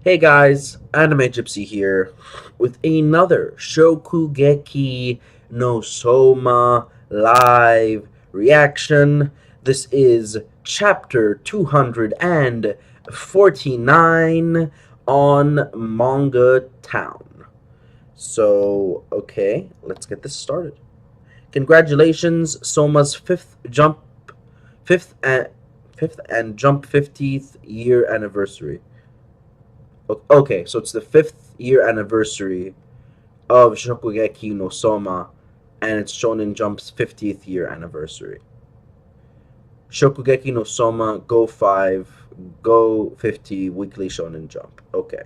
Hey guys, Anime Gypsy here with another Shokugeki no Soma live reaction. This is chapter 249 on Manga Town. So, okay, let's get this started. Congratulations, Soma's fifth and fifth and jump 50th year anniversary. Okay, so it's the 5th year anniversary of Shokugeki no Soma, and it's Shonen Jump's 50th year anniversary. Shokugeki no Soma, Go 5, Go 50, Weekly Shonen Jump. Okay.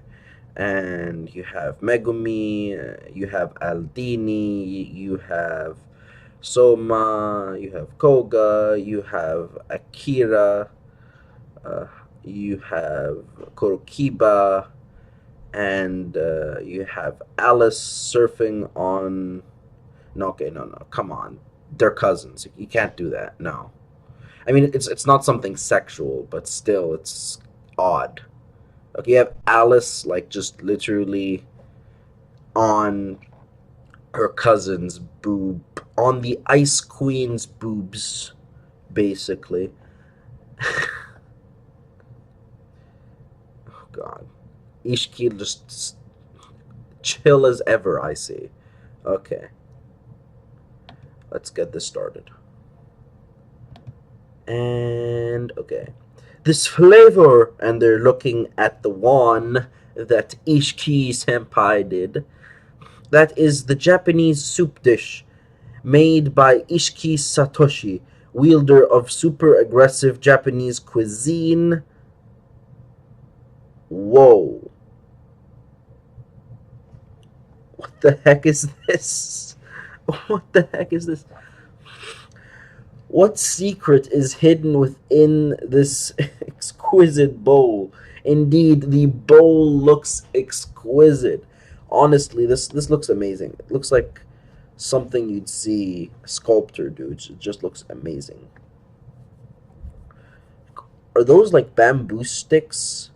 And you have Megumi, you have Aldini, you have Soma, you have Koga, you have Akira, uh, you have Kurokiba, and you have Alice surfing on. No, okay, no, come on, they're cousins. You can't do that. No, I mean it's not something sexual, but still, it's odd. Okay, you have Alice like just literally on her cousin's boob, on the Ice Queen's boobs, basically. Oh God, Ishiki just chill as ever. I see. Okay. Let's get this started. And okay. This flavor, and they're looking at the one that Ishiki Senpai did. That is the Japanese soup dish made by Ishiki Satoshi, wielder of super aggressive Japanese cuisine. Whoa. What the heck is this? What the heck is this? What secret is hidden within this exquisite bowl? Indeed, the bowl looks exquisite. Honestly, this looks amazing. It looks like something you'd see a sculptor do. It just looks amazing. Are those like bamboo sticks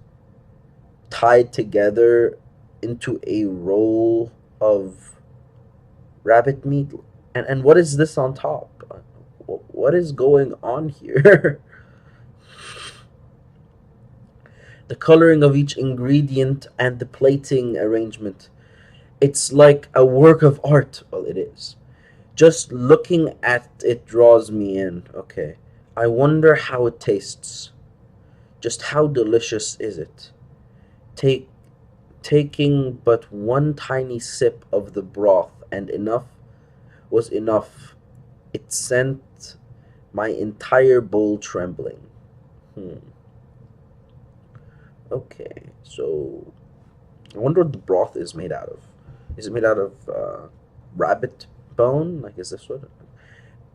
tied together into a roll of rabbit meat? And what is this on top? What is going on here? The coloring of each ingredient and the plating arrangement. It's like a work of art. Well, it is. Just looking at it draws me in. Okay. I wonder how it tastes. Just how delicious is it? Take Taking but one tiny sip of the broth, and enough was enough. It sent my entire bowl trembling. Hmm. Okay, so I wonder what the broth is made out of. Is it made out of rabbit bone? Like, is this what?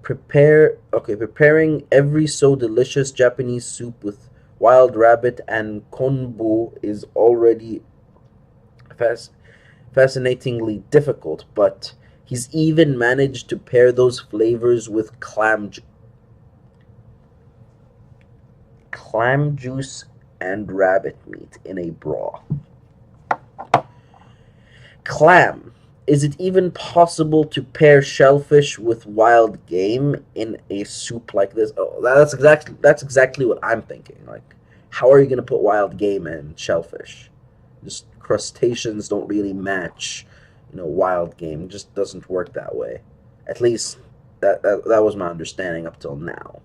Preparing every so delicious Japanese soup with wild rabbit and konbu is already fas- fascinatingly difficult, but he's even managed to pair those flavors with clam juice and rabbit meat in a broth. Clam. Is it even possible to pair shellfish with wild game in a soup like this? Oh, that's exactly what I'm thinking. Like, how are you gonna put wild game and shellfish? Just crustaceans don't really match, wild game. It just doesn't work that way. At least that was my understanding up till now.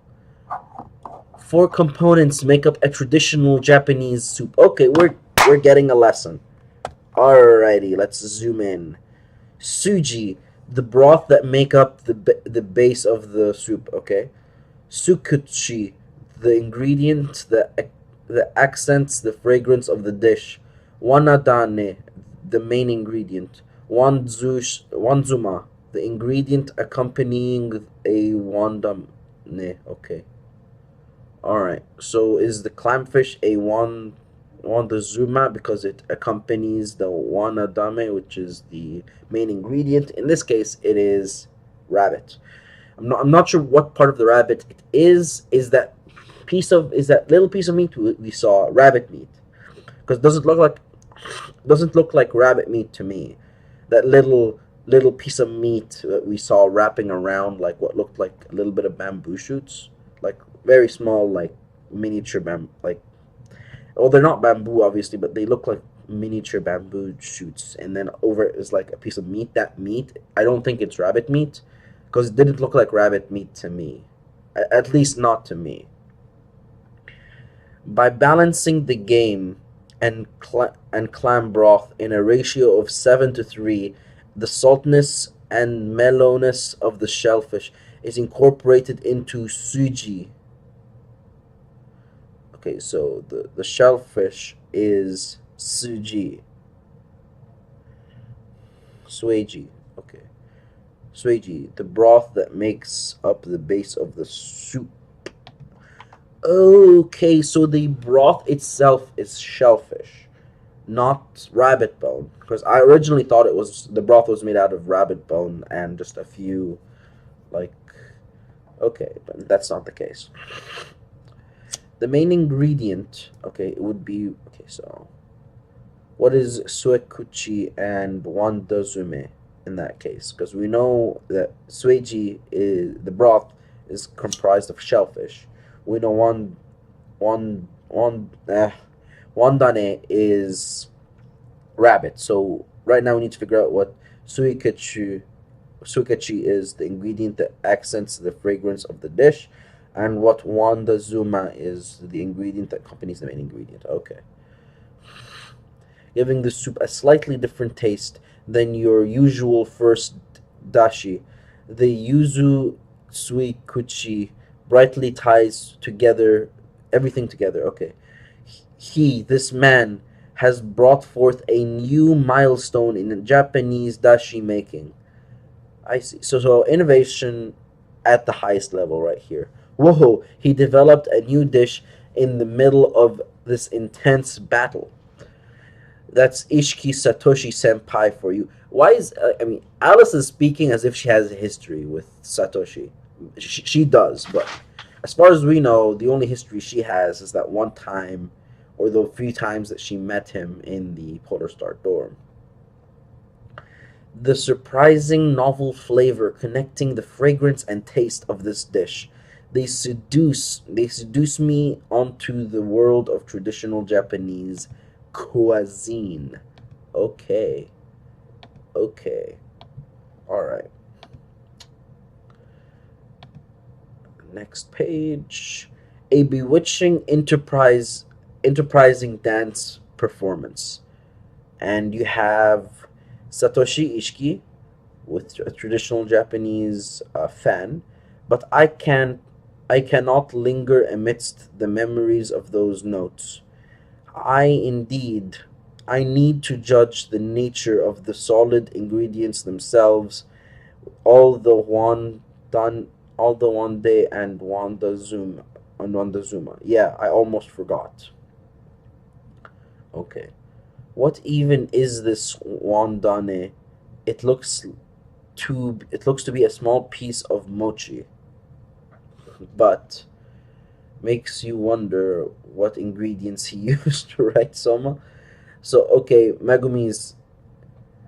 Four components make up a traditional Japanese soup. Okay, we're getting a lesson. Alrighty, let's zoom in. Suji, the broth that make up the base of the soup. Okay. Sukuchi, the ingredient that accents the fragrance of the dish. Wanadane, the main ingredient. Wanzuma, the ingredient accompanying a wandame. Okay. Alright. So is the clamfish a wandazuma because it accompanies the wanadame, which is the main ingredient? In this case, it is rabbit. I'm not sure what part of the rabbit it is. Is that little piece of meat we saw rabbit meat? Because does it look like Doesn't look like rabbit meat to me. That little piece of meat that we saw wrapping around like what looked like a little bit of bamboo shoots, like very small, like miniature like, well, they're not bamboo obviously, but they look like miniature bamboo shoots, and then over it is like a piece of meat. That meat, I don't think it's rabbit meat, because it didn't look like rabbit meat to me, at least not to me. By balancing the game and clam broth in a ratio of 7 to 3, the saltness and mellowness of the shellfish is incorporated into suji. Okay, so the shellfish is suji. Sueji. Okay. Sueji, the broth that makes up the base of the soup. Okay, so the broth itself is shellfish, not rabbit bone. Because I originally thought it was the broth was made out of rabbit bone and just a few, like, okay, but that's not the case. The main ingredient, okay, it would be, okay, so what is suekuchi and wandazume in that case? Because we know that sueji is the broth is comprised of shellfish. We know one one wandane is rabbit. So right now we need to figure out what suikechi is, the ingredient that accents the fragrance of the dish, and what wanda zuma is the ingredient that accompanies the main ingredient. Okay, giving the soup a slightly different taste than your usual first dashi. The yuzu suikuchi brightly ties together everything together. Okay, this man, has brought forth a new milestone in Japanese dashi making. I see. So innovation at the highest level right here. Whoa! He developed a new dish in the middle of this intense battle. That's Ishiki Satoshi Senpai for you. Why is I mean Alice is speaking as if she has a history with Satoshi. She does, but as far as we know, the only history she has is that one time, or the few times that she met him in the Polar Star dorm. The surprising novel flavor connecting the fragrance and taste of this dish. They seduce me onto the world of traditional Japanese cuisine. Okay. Okay. All right. Next page. A bewitching enterprising dance performance. And you have Satoshi Ishiki with a traditional Japanese fan, but I cannot linger amidst the memories of those notes. I indeed I need to judge the nature of the solid ingredients themselves, all the one done all the one day and Wanda Zuma. Yeah, I almost forgot. Okay. What even is this wandane? It looks to be a small piece of mochi, but makes you wonder what ingredients he used, right, Soma? So okay, Megumi's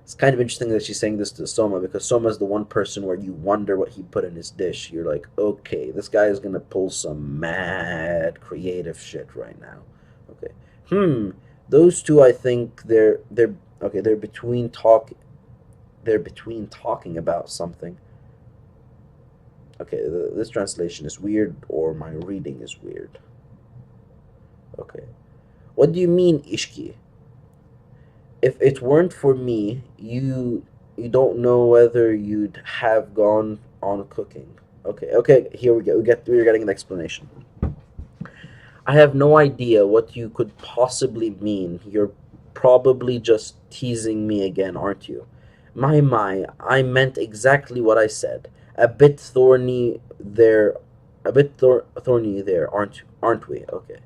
it's kind of interesting that she's saying this to Soma, because Soma is the one person where you wonder what he put in his dish. You're like, okay, this guy is gonna pull some mad creative shit right now. Okay. Those two, I think they're okay. They're between talking about something. Okay, this translation is weird, or my reading is weird. Okay. What do you mean, Ishki? If it weren't for me, you don't know whether you'd have gone on cooking. Okay, okay, here we go. We're getting an explanation. I have no idea what you could possibly mean. You're probably just teasing me again, aren't you? My, I meant exactly what I said. A bit thorny there, thorny there, aren't we? Okay.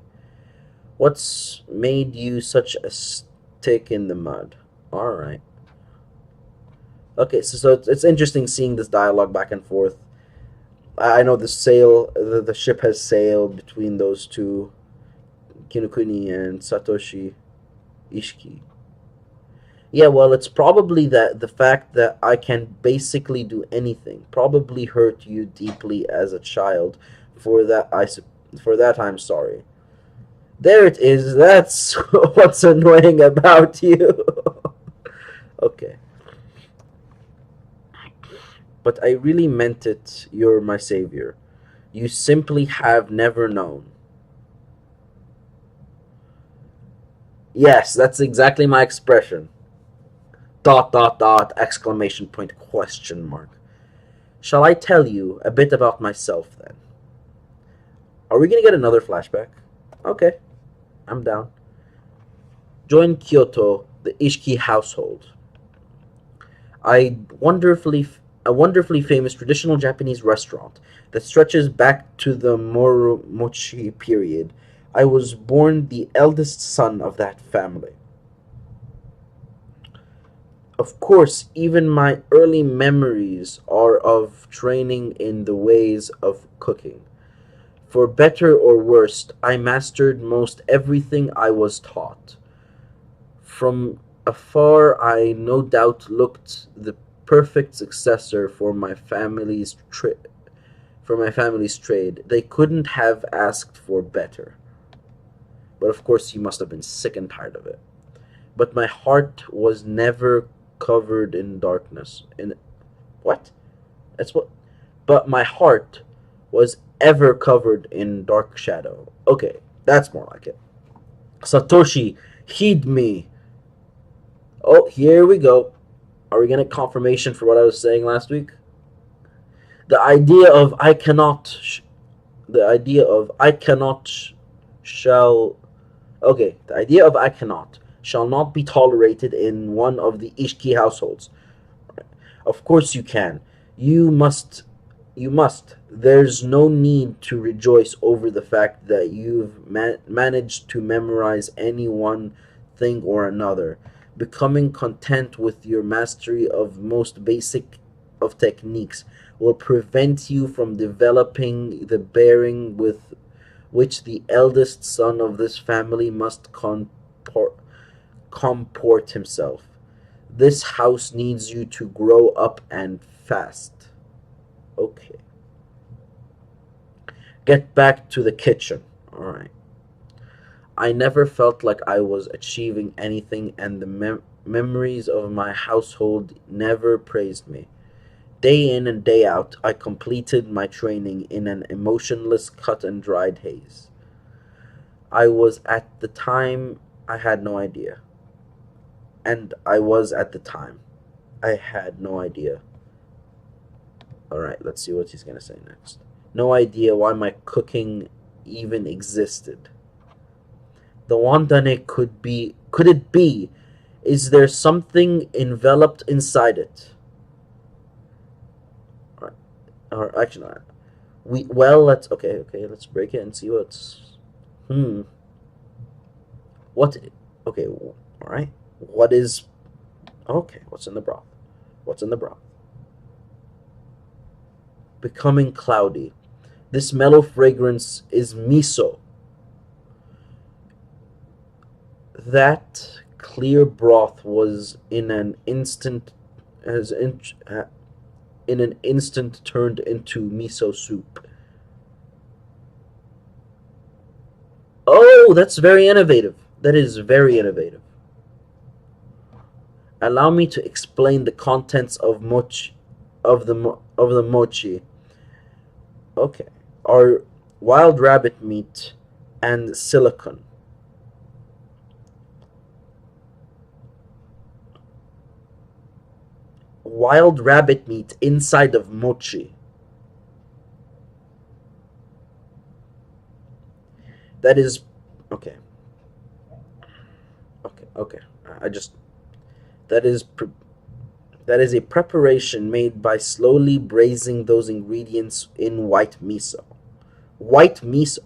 What's made you such a stick in the mud? All right. Okay, so it's interesting seeing this dialogue back and forth. I know the ship has sailed between those two, Kinokuni and Satoshi Ishiki. Yeah, well, it's probably that the fact that I can basically do anything probably hurt you deeply as a child. For that, for that I'm sorry. There it is. That's what's annoying about you. Okay, but I really meant it. You're my savior. You simply have never known. Yes, that's exactly my expression. Dot dot dot exclamation point question mark. Shall I tell you a bit about myself then? Are we gonna get another flashback? Okay, I'm down. Join Kyoto, the Ishiki household. I wonderfully a wonderfully famous traditional Japanese restaurant that stretches back to the Moromochi period. I was born the eldest son of that family. Of course, even my early memories are of training in the ways of cooking. For better or worse, I mastered most everything I was taught. From afar, I no doubt looked the perfect successor for my family's trade. They couldn't have asked for better. But of course, you must have been sick and tired of it. But my heart was never covered in darkness. In what? That's what. But my heart was ever covered in dark shadow. Okay, that's more like it. Satoshi, heed me. Oh, here we go. Are we gonna get confirmation for what I was saying last week? The idea of I cannot, the idea of I cannot shall, okay, the idea of I cannot shall not be tolerated in one of the Ishiki households. Of course you can. You must. You must. There's no need to rejoice over the fact that you've managed to memorize any one thing or another. Becoming content with your mastery of most basic of techniques will prevent you from developing the bearing with which the eldest son of this family must comport himself. This house needs you to grow up and fast. Okay. Get back to the kitchen. Alright. I never felt like I was achieving anything, and the memories of my household never praised me. Day in and day out, I completed my training in an emotionless, cut and dried haze. I was at the time, I had no idea. And I was at the time, I had no idea. Alright, let's see what he's gonna say next. No idea why my cooking even existed. The wandane could it be? Is there something enveloped inside it? Or actually not. Let's let's break it and see what's hmm. What okay, alright. What is okay, what's in the broth? What's in the broth? Becoming cloudy. This mellow fragrance is miso. That clear broth was as in, in an instant turned into miso soup. Oh, that's very innovative. That is very innovative. Allow me to explain the contents of of the mochi. Okay, are wild rabbit meat and silicon. Wild rabbit meat inside of mochi. That is okay. Okay. I just that is that is a preparation made by slowly braising those ingredients in white miso. White miso.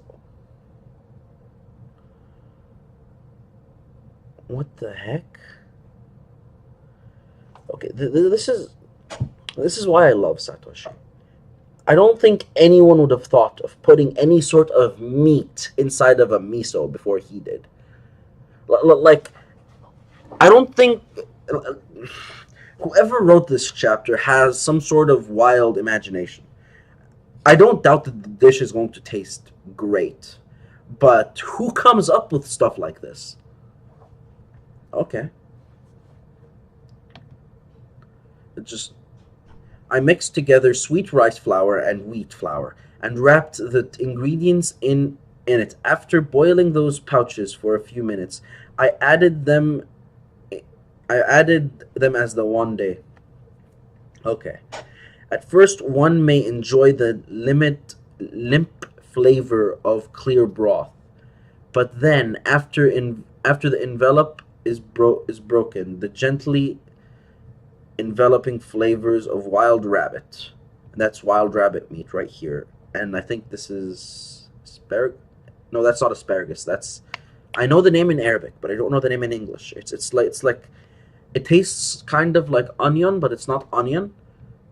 What the heck? Okay, this is why I love Satoshi. I don't think anyone would have thought of putting any sort of meat inside of a miso before he did. Like, I don't think. Whoever wrote this chapter has some sort of wild imagination. I don't doubt that the dish is going to taste great, but who comes up with stuff like this? Okay, it just I mixed together sweet rice flour and wheat flour and wrapped the ingredients in it. After boiling those pouches for a few minutes, I added them I added them as the one day. Okay. At first, one may enjoy the limp flavor of clear broth, but then, after the envelope is broken, the gently enveloping flavors of wild rabbit. And that's wild rabbit meat right here. And I think this is asparagus. No, that's not asparagus. That's I know the name in Arabic, but I don't know the name in English. It's like it tastes kind of like onion, but it's not onion.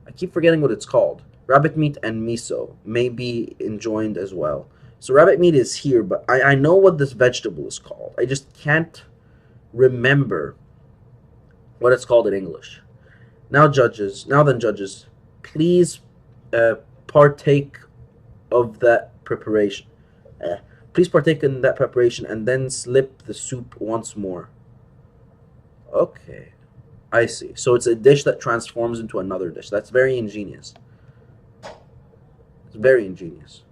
I keep forgetting what it's called. Rabbit meat and miso may be enjoined as well. So rabbit meat is here, but I know what this vegetable is called. I just can't remember what it's called in English. Now then, judges, please partake of that preparation. Eh. Please partake in that preparation and then slip the soup once more. Okay, I see. So it's a dish that transforms into another dish. That's very ingenious. It's very ingenious.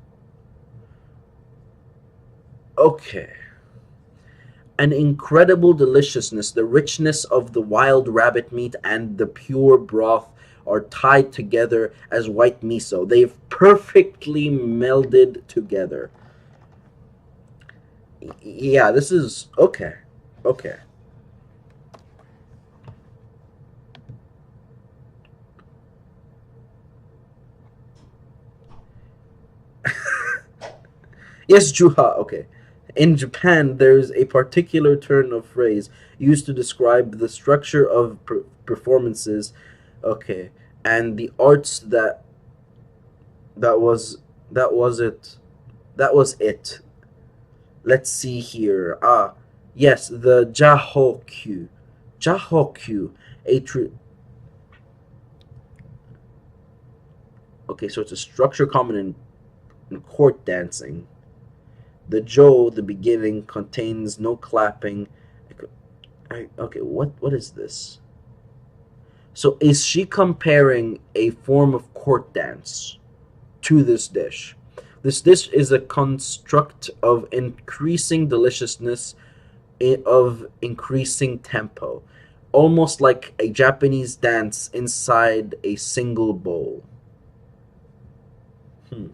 Okay. An incredible deliciousness, the richness of the wild rabbit meat and the pure broth are tied together as white miso. They've perfectly melded together. Yeah, this is okay. Okay. Yes, Juha. Okay. In Japan, there's a particular turn of phrase used to describe the structure of performances. Okay, and the arts that was that was it. That was it. Let's see here. Yes, the Jahokyu. Jahokyu. A tr- okay, so it's a structure common in court dancing. The Jo, the beginning, contains no clapping. Okay, what is this? So is she comparing a form of court dance to this dish? This dish is a construct of increasing deliciousness, of increasing tempo, almost like a Japanese dance inside a single bowl. Hmm.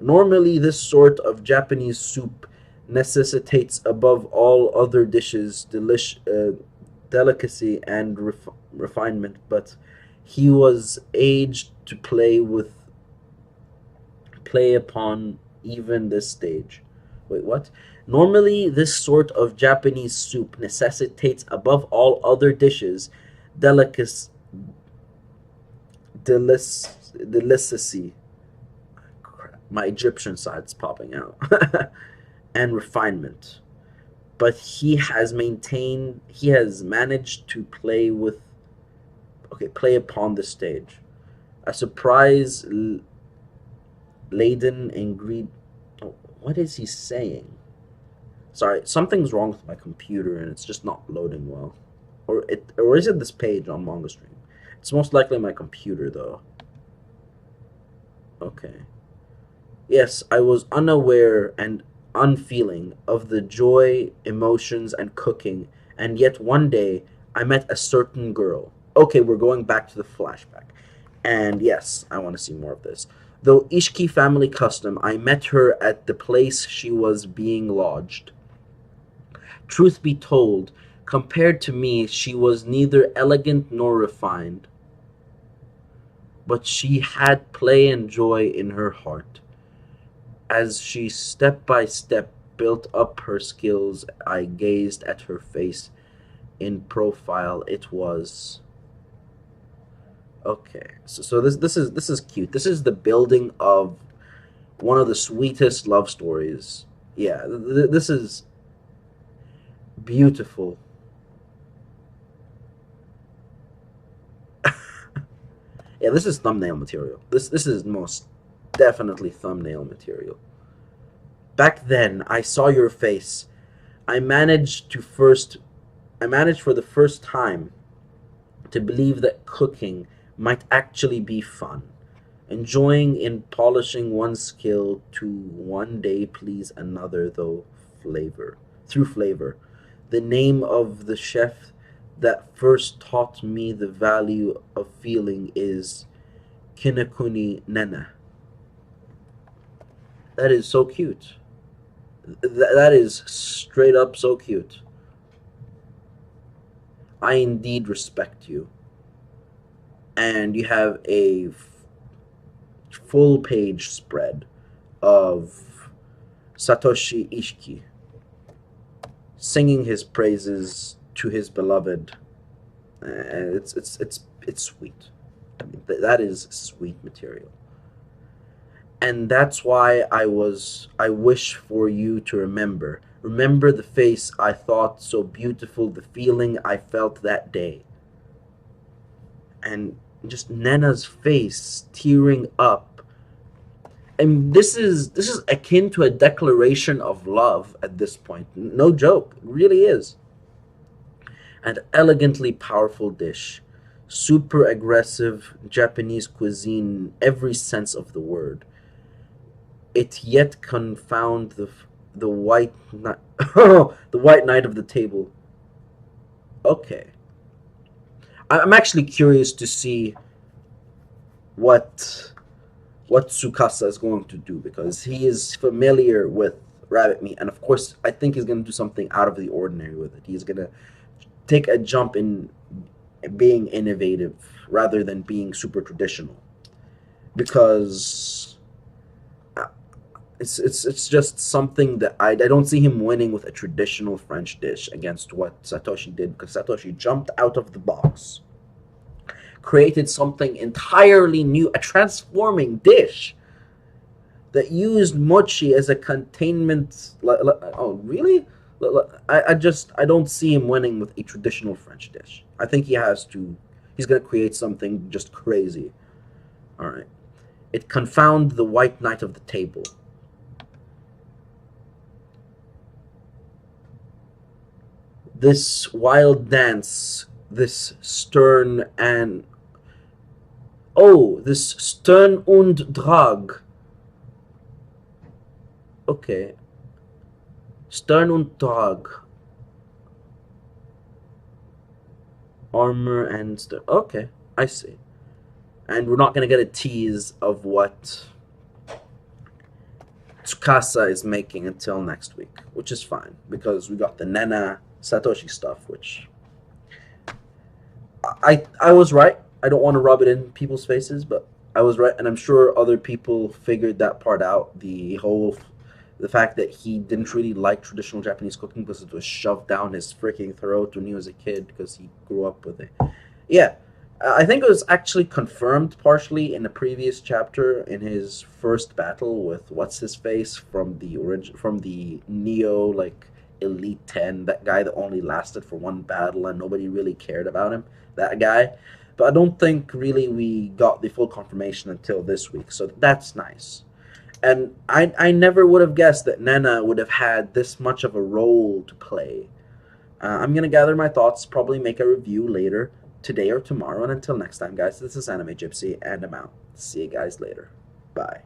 Normally, this sort of Japanese soup necessitates, above all other dishes, delicacy and refinement, but he was aged to play upon even this stage. Wait, what? Normally, this sort of Japanese soup necessitates, above all other dishes, delicacy, delicacy. My Egyptian side's popping out. And refinement. But he has managed to play upon the stage. A surprise laden ingredient. Oh, what is he saying? Sorry, something's wrong with my computer and it's just not loading well. Or is it this page on Manga Stream? It's most likely my computer though. Okay. Yes, I was unaware and unfeeling of the joy, emotions, and cooking, and yet one day I met a certain girl. Okay, we're going back to the flashback. And yes, I want to see more of this. Though Ishiki family custom, I met her at the place she was being lodged. Truth be told, compared to me, she was neither elegant nor refined, but she had play and joy in her heart. As she step by step built up her skills, I gazed at her face in profile. It was okay. So this is cute. This is the building of one of the sweetest love stories. Yeah, this is beautiful. Yeah, this is thumbnail material. This is most definitely thumbnail material. Back then, I saw your face. I managed to first I managed for the first time to believe that cooking might actually be fun. Enjoying in polishing one skill to one day please another though flavor through flavor. The name of the chef that first taught me the value of feeling is Kinakuni Nena. That is so cute. That is straight up so cute. I indeed respect you. And you have a full page spread of Satoshi Ishiki singing his praises to his beloved. And it's sweet. I mean, that is sweet material. And that's why I wish for you to remember the face I thought so beautiful, the feeling I felt that day. And just Nena's face tearing up. And this is akin to a declaration of love at this point. No joke, it really is. An elegantly powerful dish, super aggressive Japanese cuisine in every sense of the word. It yet confound the white the white knight of the table. Okay, I'm actually curious to see what what Tsukasa is going to do because he is familiar with rabbit meat, and of course, I think he's going to do something out of the ordinary with it. He's going to take a jump in being innovative rather than being super traditional because it's just something that I don't see him winning with a traditional French dish against what Satoshi did because Satoshi jumped out of the box, created something entirely new, a transforming dish that used mochi as a containment. Oh, really? I don't see him winning with a traditional French dish. I think he has to. He's gonna create something just crazy. All right. It confound the white knight of the table. This wild dance, this stern and this stern und drag. Okay, stern und drag, armor and stern. Okay, I see. And we're not gonna get a tease of what Tsukasa is making until next week, which is fine because we got the Nena Satoshi stuff, which I was right. I don't want to rub it in people's faces, but I was right, and I'm sure other people figured that part out. The fact that he didn't really like traditional Japanese cooking because it was shoved down his freaking throat when he was a kid because he grew up with it. Yeah, I think it was actually confirmed partially in the previous chapter in his first battle with what's his face from the Neo like Elite 10, that guy that only lasted for one battle and nobody really cared about him, that guy. But I don't think really we got the full confirmation until this week, so that's nice. And I never would have guessed that Nena would have had this much of a role to play. I'm going to gather my thoughts, probably make a review later, today or tomorrow, and until next time, guys, this is Anime Gypsy, and I'm out. See you guys later. Bye.